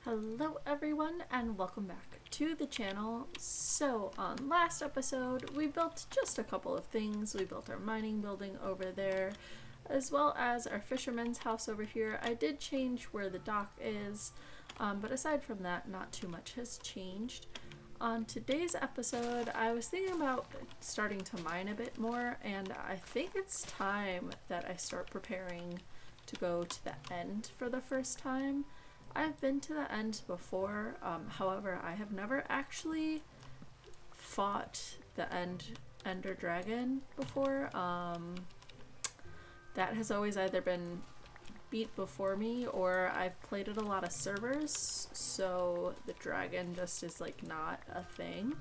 Hello everyone and welcome back to the channel. So on last episode we built just a couple of things. We built our mining building over there as well as our fisherman's house over here. I did change where the dock is, but aside from that not too much has changed. On today's episode I was thinking about starting to mine a bit more, and I think it's time that I start preparing to go to the end for the first time. I've been to the end before, however, I have never actually fought the Ender Dragon before. That has always either been beat before me or I've played at a lot of servers, so the dragon just is like not a thing.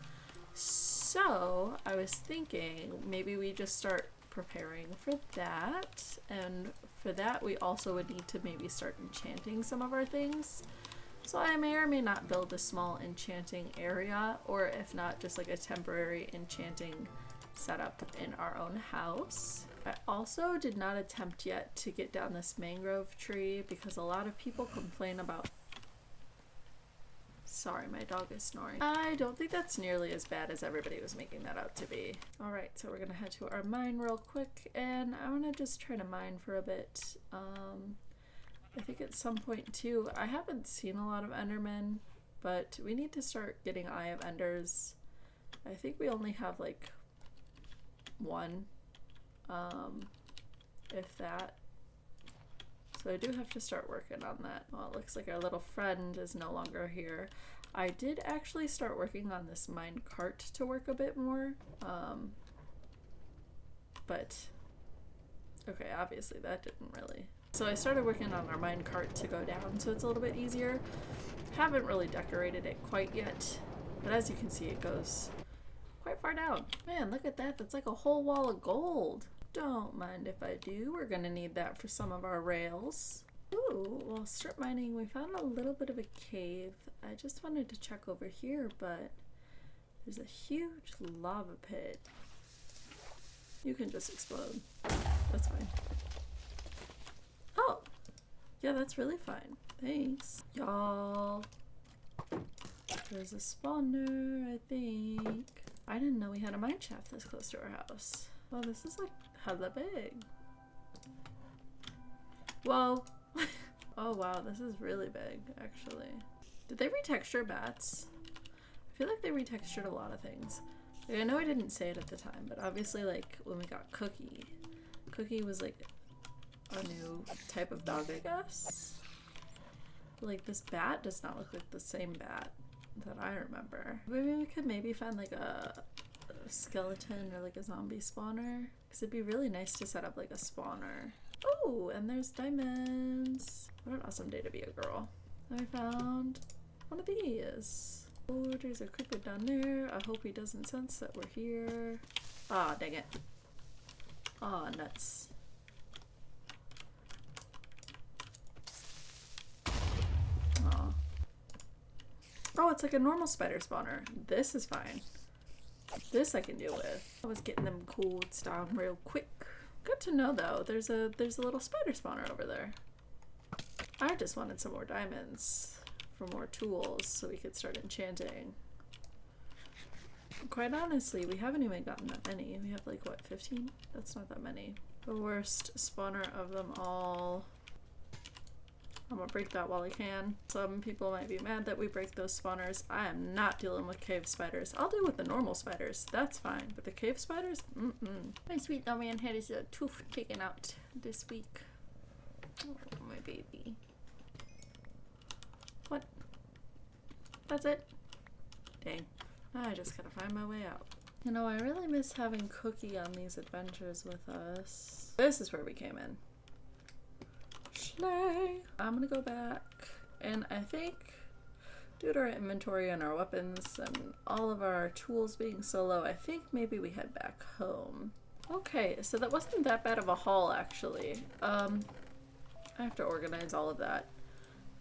So I was thinking maybe we just start preparing for that, and for that we also would need to maybe start enchanting some of our things. So I may or may not build a small enchanting area, or if not, just like a temporary enchanting setup in our own house. I also did not attempt yet to get down this mangrove tree because a lot of people complain about— Sorry, my dog is snoring. I don't think that's nearly as bad as everybody was making that out to be. Alright, so we're gonna head to our mine real quick, and I wanna just try to mine for a bit. I think at some point too, I haven't seen a lot of Endermen, but we need to start getting Eye of Enders. I think we only have like one, if that. So I do have to start working on that. Well, it looks like our little friend is no longer here. I did actually start working on this mine cart to work a bit more. But okay, obviously that didn't really. So I started working on our mine cart to go down so it's a little bit easier. Haven't really decorated it quite yet, but as you can see it goes quite far down. Man, look at that. That's like a whole wall of gold. Don't mind if I do. We're gonna need that for some of our rails. Ooh, well, strip mining, we found a little bit of a cave. I just wanted to check over here, but there's a huge lava pit. You can just explode. That's fine. Oh, yeah, that's really fine. Thanks. Y'all. There's a spawner, I think. I didn't know we had a mine shaft this close to our house. Well, this is like hella big. Whoa. Oh wow, this is really big, actually. Did they retexture bats? I feel like they retextured a lot of things. Like, I know I didn't say it at the time, but obviously like when we got Cookie was like a new type of dog, I guess. Like this bat does not look like the same bat that I remember. Maybe we could maybe find like a skeleton or like a zombie spawner, because it'd be really nice to set up like a spawner. Oh, and there's diamonds. What an awesome day to be a girl. I found one of these. Oh, there's a creeper down there. I hope he doesn't sense that we're here. Ah, dang it. Ah, nuts. Aw. Oh, it's like a normal spider spawner. This is fine. This I can deal with. I was getting them codes down real quick. Good to know though, there's a little spider spawner over there. I just wanted some more diamonds for more tools so we could start enchanting. Quite honestly, we haven't even gotten that many. We have like what, 15? That's not that many. The worst spawner of them all. I'm gonna break that while I can. Some people might be mad that we break those spawners. I am not dealing with cave spiders. I'll deal with the normal spiders. That's fine. But the cave spiders? Mm-mm. My sweet little man had his tooth taken out this week. Oh, my baby. What? That's it? Dang. I just gotta find my way out. You know, I really miss having Cookie on these adventures with us. This is where we came in. I'm gonna go back and I think due to our inventory and our weapons and all of our tools being so low, I think maybe we head back home. Okay, so that wasn't that bad of a haul actually. I have to organize all of that,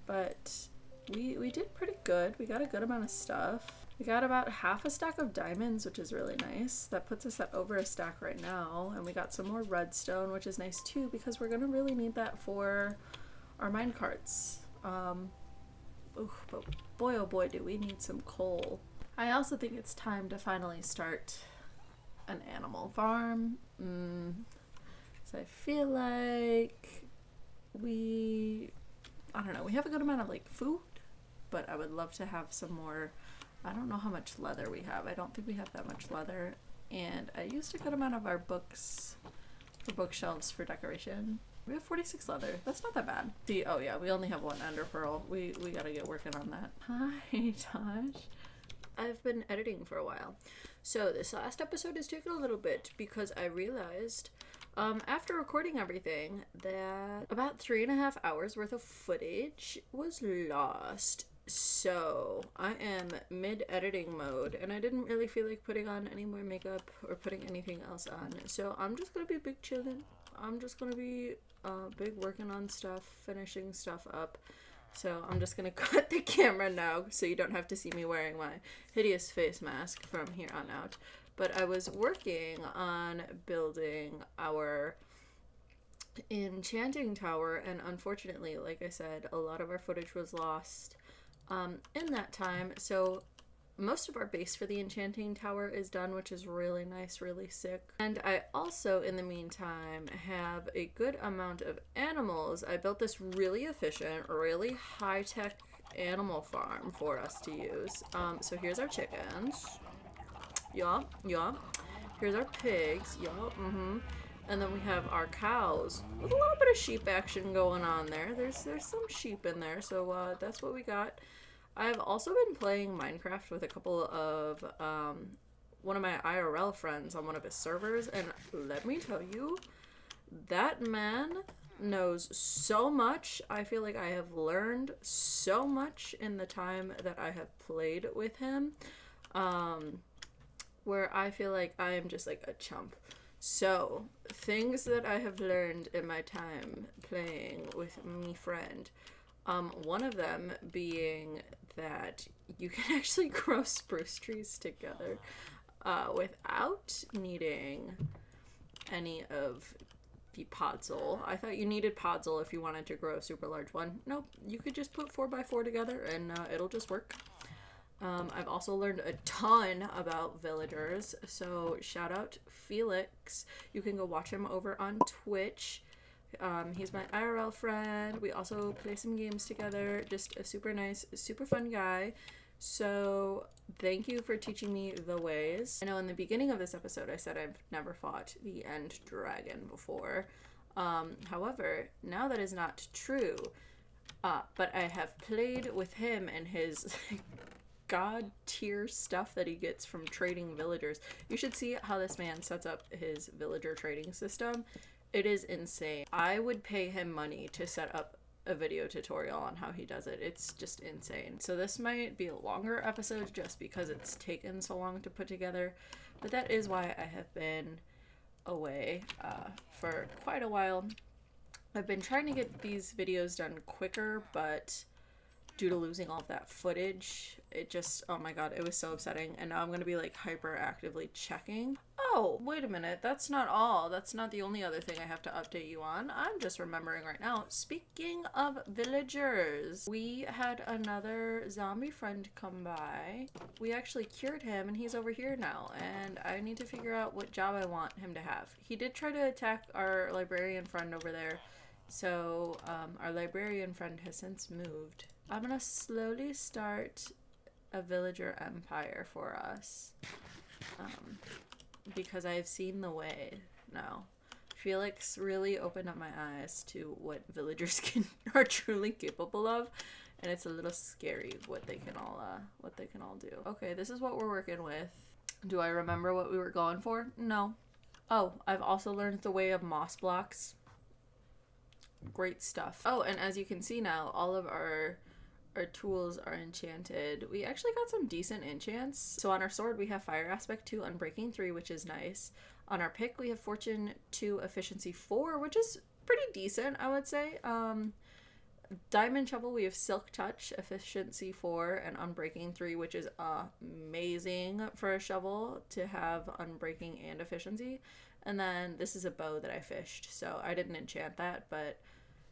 but we did pretty good. We got a good amount of stuff. We got about half a stack of diamonds, which is really nice. That puts us at over a stack right now. And we got some more redstone, which is nice too, because we're gonna really need that for our mine carts. Ooh, but boy oh boy do we need some coal. I also think it's time to finally start an animal farm. So I feel like I don't know, we have a good amount of like food, but I would love to have some more. I don't know how much leather we have. I don't think we have that much leather. And I used a good amount of our books for bookshelves for decoration. We have 46 leather. That's not that bad. See, oh yeah, we only have one ender pearl. We gotta get working on that. Hi, Tosh. I've been editing for a while. So this last episode has taken a little bit because I realized after recording everything that about 3.5 hours worth of footage was lost. So I am mid-editing mode and I didn't really feel like putting on any more makeup or putting anything else on. So I'm just gonna be big chilling. I'm just gonna be big working on stuff, finishing stuff up. So I'm just gonna cut the camera now so you don't have to see me wearing my hideous face mask from here on out. But I was working on building our enchanting tower, and unfortunately, like I said, a lot of our footage was lost in that time. So most of our base for the enchanting tower is done, which is really nice, really sick. And I also, in the meantime, have a good amount of animals. I built this really efficient, really high-tech animal farm for us to use. So here's our chickens. Yup. Here's our pigs. Yup. And then we have our cows with a little bit of sheep action going on there. There's some sheep in there, so that's what we got. I've also been playing Minecraft with a couple of one of my IRL friends on one of his servers, and let me tell you, that man knows so much. I feel like I have learned so much in the time that I have played with him, where I feel like I am just like a chump. So, things that I have learned in my time playing with me friend. One of them being that you can actually grow spruce trees together without needing any of the podzol. I thought you needed podzol if you wanted to grow a super large one. Nope, you could just put 4x4 together and it'll just work. I've also learned a ton about villagers, so shout out Felix. You can go watch him over on Twitch. He's my IRL friend. We also play some games together. Just a super nice, super fun guy. So thank you for teaching me the ways. I know in the beginning of this episode I said I've never fought the end dragon before. However, now that is not true. But I have played with him and his god tier stuff that he gets from trading villagers. You should see how this man sets up his villager trading system. It is insane. I would pay him money to set up a video tutorial on how he does it. It's just insane. So this might be a longer episode just because it's taken so long to put together, but that is why I have been away for quite a while. I've been trying to get these videos done quicker, but due to losing all of that footage, it just, oh my god, it was so upsetting. And now I'm gonna be like hyper actively checking. Oh, wait a minute, that's not all. That's not the only other thing I have to update you on. I'm just remembering right now. Speaking of villagers, we had another zombie friend come by. We actually cured him and he's over here now, and I need to figure out what job I want him to have. He did try to attack our librarian friend over there, so our librarian friend has since moved. I'm gonna slowly start a villager empire for us, because I've seen the way now. Felix really opened up my eyes to what villagers are truly capable of, and it's a little scary what they can all do. Okay, this is what we're working with. Do I remember what we were going for? No. Oh, I've also learned the way of moss blocks. Great stuff. Oh, and as you can see now, all of our tools are enchanted. We actually got some decent enchants. So on our sword we have Fire Aspect 2, Unbreaking 3, which is nice. On our pick we have Fortune 2, Efficiency 4, which is pretty decent, I would say. Diamond Shovel we have Silk Touch, Efficiency 4, and Unbreaking 3, which is amazing for a shovel to have Unbreaking and Efficiency. And then this is a bow that I fished, so I didn't enchant that, but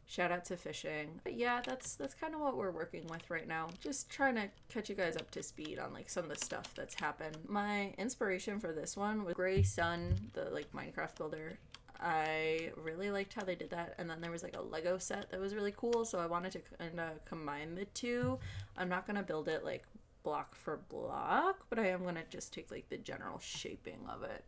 Shout out to fishing. But yeah, that's kind of what we're working with right now. Just trying to catch you guys up to speed on like some of the stuff that's happened. My inspiration for this one was Gray Sun, the like Minecraft builder. I really liked how they did that, and then there was like a Lego set that was really cool, so I wanted to kind of combine the two. I'm not gonna build it like block for block, but I am gonna just take like the general shaping of it.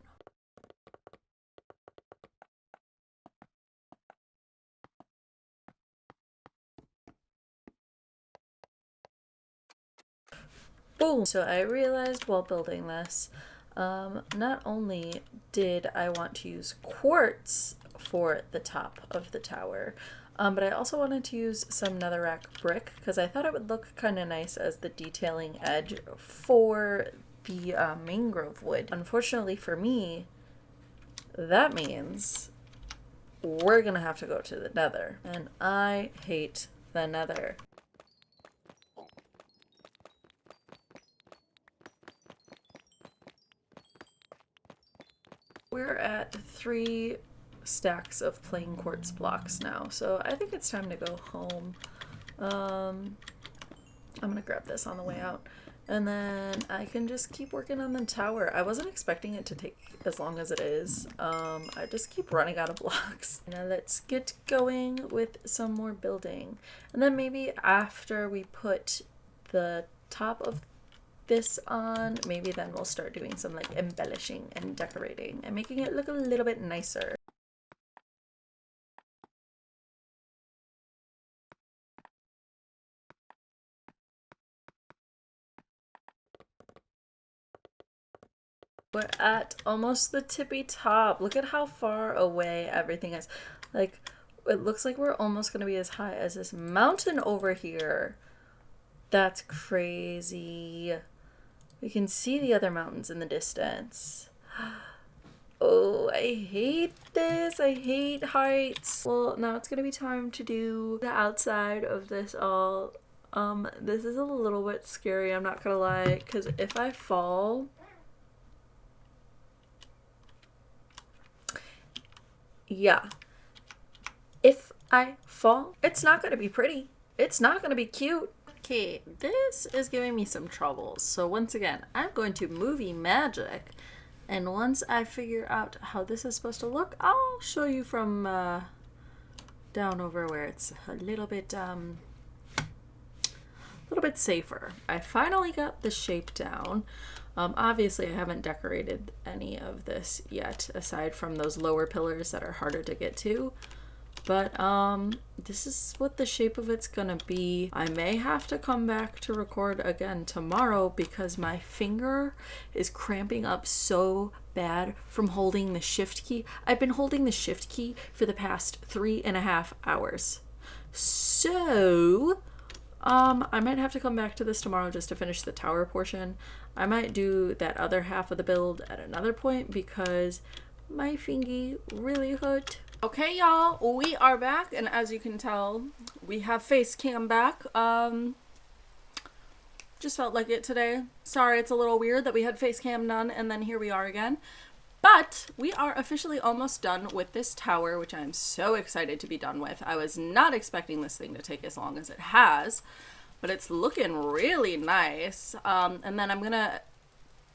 Boom! So I realized while building this, not only did I want to use quartz for the top of the tower, but I also wanted to use some netherrack brick because I thought it would look kind of nice as the detailing edge for the mangrove wood. Unfortunately for me, that means we're gonna have to go to the nether, and I hate the nether. We're at 3 stacks of plain quartz blocks now, so I think it's time to go home. I'm gonna grab this on the way out, and then I can just keep working on the tower. I wasn't expecting it to take as long as it is. I just keep running out of blocks. Now let's get going with some more building, and then maybe after we put the top of this on, maybe then we'll start doing some like embellishing and decorating and making it look a little bit nicer. We're at almost the tippy top. Look at how far away everything is. Like, it looks like we're almost gonna be as high as this mountain over here. That's crazy. We can see the other mountains in the distance. Oh, I hate this. I hate heights. Well, now it's gonna be time to do the outside of this all. This is a little bit scary, I'm not gonna lie, because if I fall, yeah. If I fall, it's not gonna be pretty. It's not gonna be cute. Okay, this is giving me some troubles. So once again, I'm going to movie magic. And once I figure out how this is supposed to look, I'll show you from down over where it's a little bit safer. I finally got the shape down. Obviously I haven't decorated any of this yet, aside from those lower pillars that are harder to get to. But this is what the shape of it's gonna be. I may have to come back to record again tomorrow because my finger is cramping up so bad from holding the shift key. I've been holding the shift key for the past 3.5 hours. So I might have to come back to this tomorrow just to finish the tower portion. I might do that other half of the build at another point because my fingy really hurt. Okay, y'all, we are back, and as you can tell, we have face cam back. Just felt like it today. Sorry, it's a little weird that we had face cam done, and then here we are again. But we are officially almost done with this tower, which I'm so excited to be done with. I was not expecting this thing to take as long as it has, but it's looking really nice. And then I'm gonna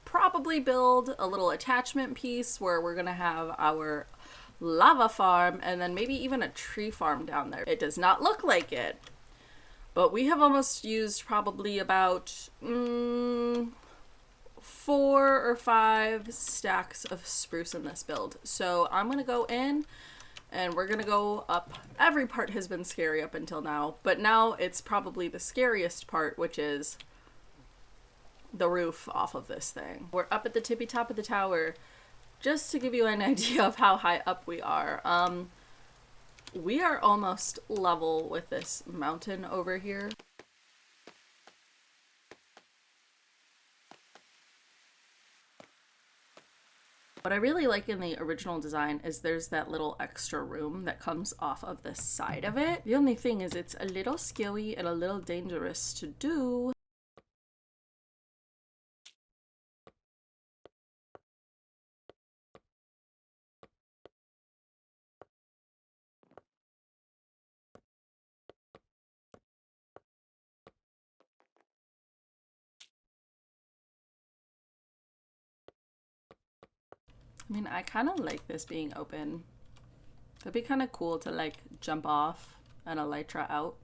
probably build a little attachment piece where we're gonna have our lava farm and then maybe even a tree farm down there. It does not look like it, but we have almost used probably about 4 or 5 stacks of spruce in this build. So I'm gonna go in and we're gonna go up. Every part has been scary up until now, but now it's probably the scariest part, which is the roof off of this thing. We're up at the tippy top of the tower. Just to give you an idea of how high up we are almost level with this mountain over here. What I really like in the original design is there's that little extra room that comes off of the side of it. The only thing is it's a little scary and a little dangerous to do. I mean, I kind of like this being open. That'd be kind of cool to like jump off and elytra out,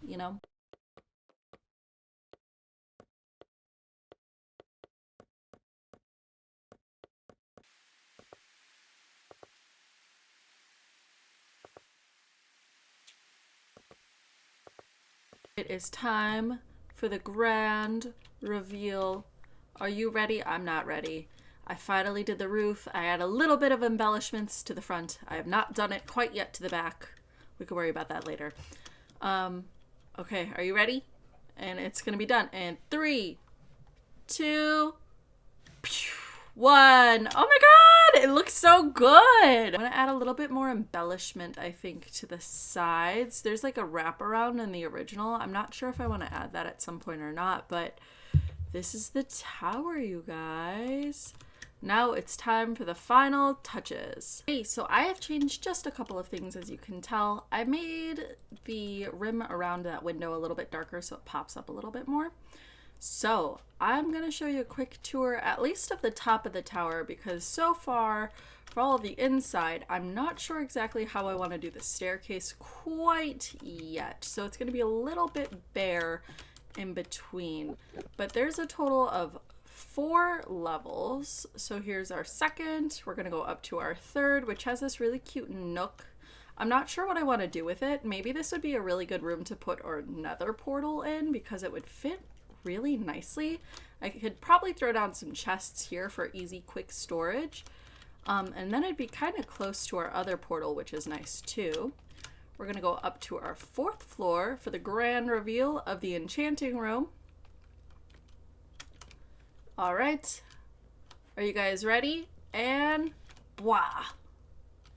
you know? It is time for the grand reveal. Are you ready? I'm not ready. I finally did the roof. I add a little bit of embellishments to the front. I have not done it quite yet to the back. We can worry about that later. Okay, are you ready? And it's gonna be done. And 3, 2, 1. Oh my god, it looks so good. I'm gonna add a little bit more embellishment, I think, to the sides. There's like a wraparound in the original. I'm not sure if I want to add that at some point or not, but this is the tower, you guys. Now it's time for the final touches. Hey, so I have changed just a couple of things, as you can tell. I made the rim around that window a little bit darker so it pops up a little bit more. So I'm going to show you a quick tour, at least of the top of the tower, because so far, for all of the inside, I'm not sure exactly how I want to do the staircase quite yet. So it's going to be a little bit bare in between. But there's a total of 4 levels. So here's our second. We're going to go up to our third, which has this really cute nook. I'm not sure what I want to do with it. Maybe this would be a really good room to put our nether portal in because it would fit really nicely. I could probably throw down some chests here for easy, quick storage. And then it'd be kind of close to our other portal, which is nice too. We're going to go up to our 4th floor for the grand reveal of the enchanting room. All right. Are you guys ready? And blah.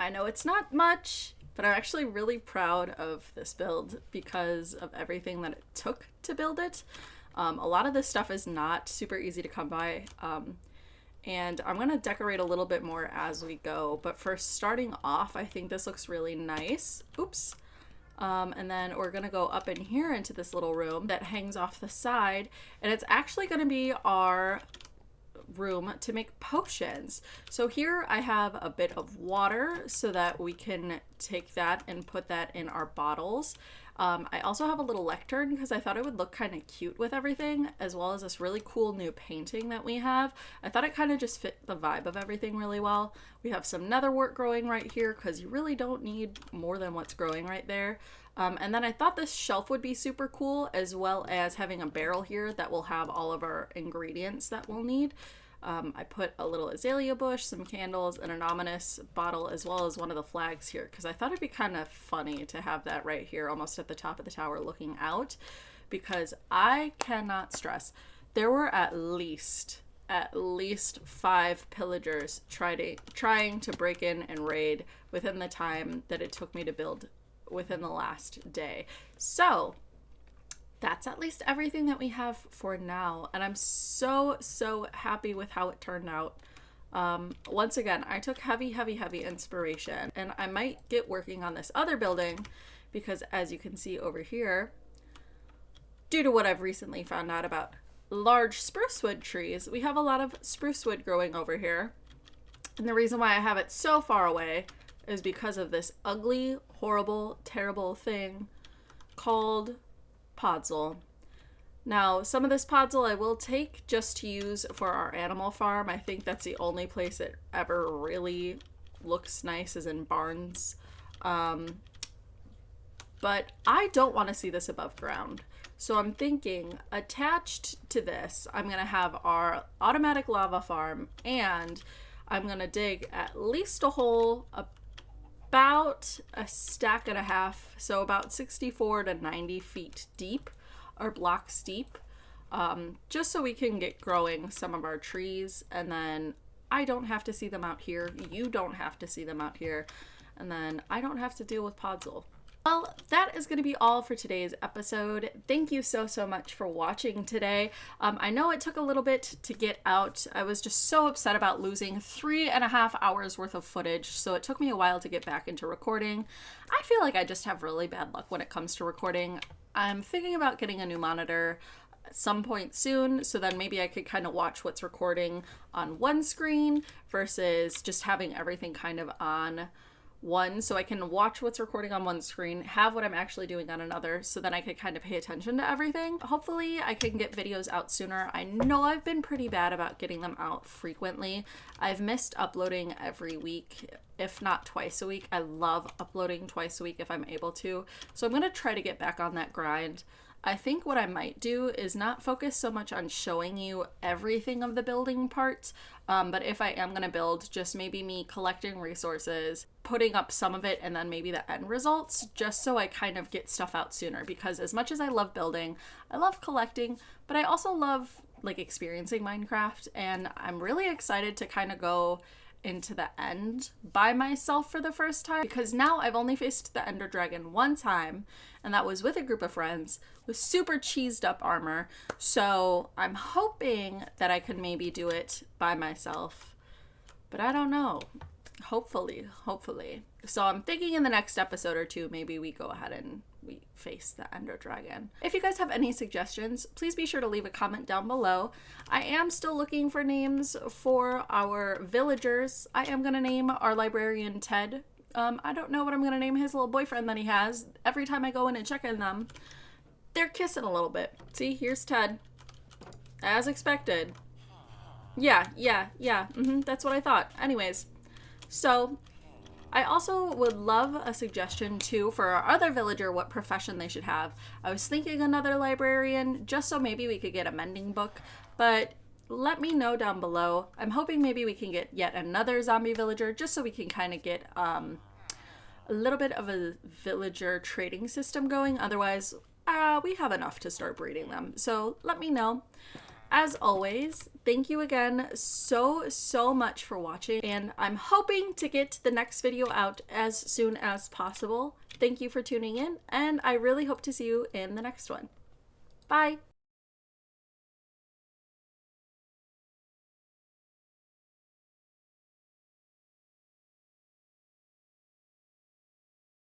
I know it's not much, but I'm actually really proud of this build because of everything that it took to build it. A lot of this stuff is not super easy to come by, and I'm going to decorate a little bit more as we go, but for starting off, I think this looks really nice. Oops. And then we're going to go up in here into this little room that hangs off the side, and it's actually going to be our room to make potions. So here I have a bit of water so that we can take that and put that in our bottles. I also have a little lectern because I thought it would look kind of cute with everything, as well as this really cool new painting that we have. I thought it kind of just fit the vibe of everything really well. We have some netherwort growing right here because you really don't need more than what's growing right there. And then I thought this shelf would be super cool, as well as having a barrel here that will have all of our ingredients that we'll need. I put a little azalea bush, some candles, an anonymous bottle, as well as one of the flags here, because I thought it'd be kind of funny to have that right here almost at the top of the tower looking out, because I cannot stress, there were at least 5 pillagers trying to break in and raid within the time that it took me to build within the last day. So that's at least everything that we have for now, and I'm so happy with how it turned out. Once again, I took heavy inspiration, and I might get working on this other building because, as you can see over here, due to what I've recently found out about large spruce wood trees, we have a lot of spruce wood growing over here, and the reason why I have it so far away is because of this ugly, horrible, terrible thing called podzol. Now, some of this podzol I will take just to use for our animal farm. I think that's the only place it ever really looks nice, is in barns. But I don't want to see this above ground. So I'm thinking, attached to this, I'm going to have our automatic lava farm, and I'm going to dig at least a hole about a stack and a half, so about 64 to 90 feet deep, or blocks deep, just so we can get growing some of our trees, and then I don't have to see them out here, you don't have to see them out here, and then I don't have to deal with podzol. Well, that is going to be all for today's episode. Thank you so much for watching today. I know it took a little bit to get out. I was just so upset about losing 3.5 hours worth of footage, so it took me a while to get back into recording. I feel like I just have really bad luck when it comes to recording. I'm thinking about getting a new monitor. at some point soon, so then maybe I could kind of watch what's recording on one screen versus just having everything kind of on one, so I can watch what's recording on one screen, have what I'm actually doing on another, so then I could kind of pay attention to everything. Hopefully I can get videos out sooner. I know I've been pretty bad about getting them out frequently. I've missed uploading every week, if not twice a week. I love uploading twice a week if I'm able to, so I'm gonna try to get back on that grind. I think what I might do is not focus so much on showing you everything of the building parts, but if I am going to build, just maybe me collecting resources, putting up some of it, and then maybe the end results, just so I kind of get stuff out sooner. Because as much as I love building, I love collecting, but I also love like experiencing Minecraft, and I'm really excited to kind of go into the end by myself for the first time, because now I've only faced the Ender Dragon one time, and that was with a group of friends with super cheesed up armor. So I'm hoping that I could maybe do it by myself, but I don't know. Hopefully. So I'm thinking in the next episode or two, maybe we go ahead and we face the Ender Dragon. If you guys have any suggestions, please be sure to leave a comment down below. I am still looking for names for our villagers. I am gonna name our librarian Ted. I don't know what I'm gonna name his little boyfriend that he has. Every time I go in and check on them, they're kissing a little bit. See, here's Ted. As expected. Yeah, that's what I thought. Anyways, so I also would love a suggestion too for our other villager, what profession they should have. I was thinking another librarian, just so maybe we could get a mending book, but let me know down below. I'm hoping maybe we can get yet another zombie villager, just so we can kind of get a little bit of a villager trading system going. Otherwise, we have enough to start breeding them. So let me know. As always, thank you again so much for watching, and I'm hoping to get the next video out as soon as possible. Thank you for tuning in, and I really hope to see you in the next one. Bye!